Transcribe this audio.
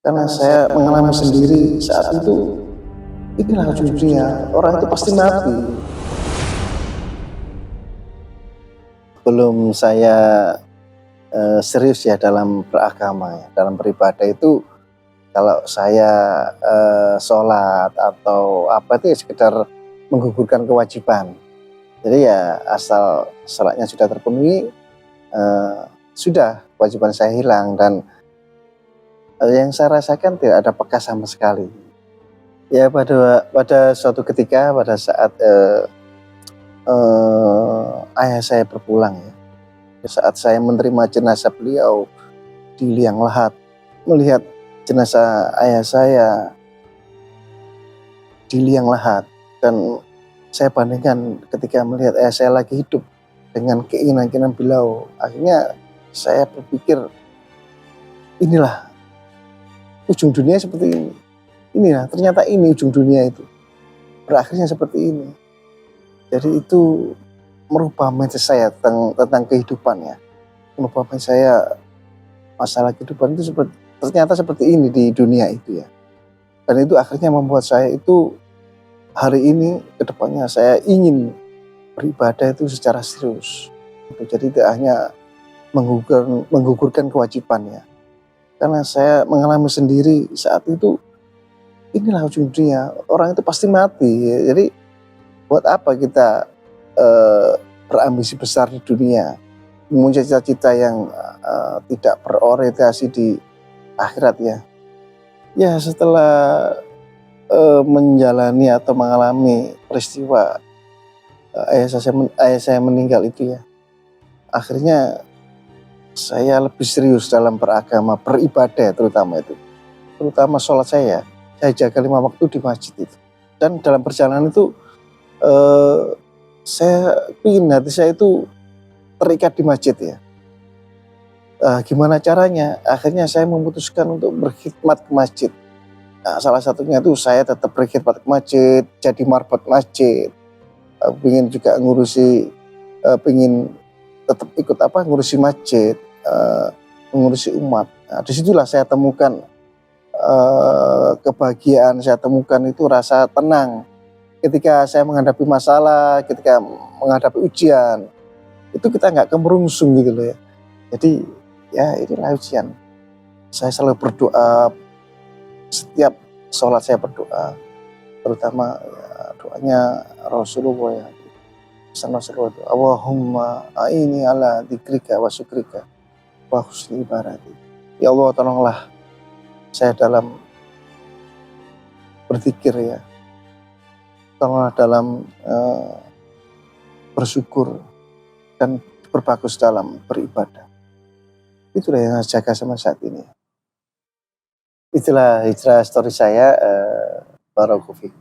Karena saya mengalami sendiri saat itu, inilah ujung-ujungnya, orang itu pasti mati. Belum saya serius ya dalam beragama ya, dalam beribadah itu kalau saya sholat atau apa itu ya sekedar menggugurkan kewajiban. Jadi ya asal sholatnya sudah terpenuhi, sudah kewajiban saya hilang dan yang saya rasakan tidak ada bekas sama sekali. Ya pada suatu ketika pada saat ayah saya berpulang ya, saat saya menerima jenazah beliau di liang lahat, melihat jenazah ayah saya di liang lahat dan saya bandingkan ketika melihat ayah saya lagi hidup dengan keinginan-keinginan beliau, akhirnya saya berpikir inilah ujung dunia seperti ini. Inilah ternyata ini ujung dunia itu. Berakhirnya seperti ini. Jadi itu merubah mindset saya tentang kehidupan ya. Merubah mindset saya masalah kehidupan itu ternyata seperti ini di dunia itu ya. Dan itu akhirnya membuat saya itu hari ini kedepannya saya ingin beribadah itu secara serius. Jadi tidak hanya menggugurkan kewajiban ya. Karena saya mengalami sendiri saat itu, inilah ujung dunia, orang itu pasti mati. Jadi buat apa kita berambisi besar di dunia, mempunyai cita-cita yang tidak berorientasi di akhirat ya. Ya setelah menjalani atau mengalami peristiwa ayah saya meninggal itu ya, akhirnya saya lebih serius dalam beragama, beribadah terutama itu. Terutama sholat saya jaga 5 waktu di masjid itu. Dan dalam perjalanan itu saya ingin hati saya itu terikat di masjid ya. Gimana caranya? Akhirnya saya memutuskan untuk berkhidmat ke masjid. Nah, salah satunya itu saya tetap berkhidmat ke masjid, jadi marbot masjid. Pengen juga pengen tetap ikut ngurusi masjid, mengurusi umat. Nah, disitulah saya temukan kebahagiaan, saya temukan itu rasa tenang ketika saya menghadapi masalah, ketika menghadapi ujian, itu kita nggak kemerungsung gitu loh ya. Jadi ya inilah ujian. Saya selalu berdoa, setiap sholat saya berdoa, terutama ya, doanya Rasulullah ya. Allahumma a'ini ala dzikrika wa syukrika wa husni ibadati. Ya Allah, tolonglah saya dalam berzikir ya, tolonglah dalam bersyukur dan berbagus dalam beribadah. Itulah yang saya jaga sama saat ini. Itulah hijrah story saya, Barakallahu fiik.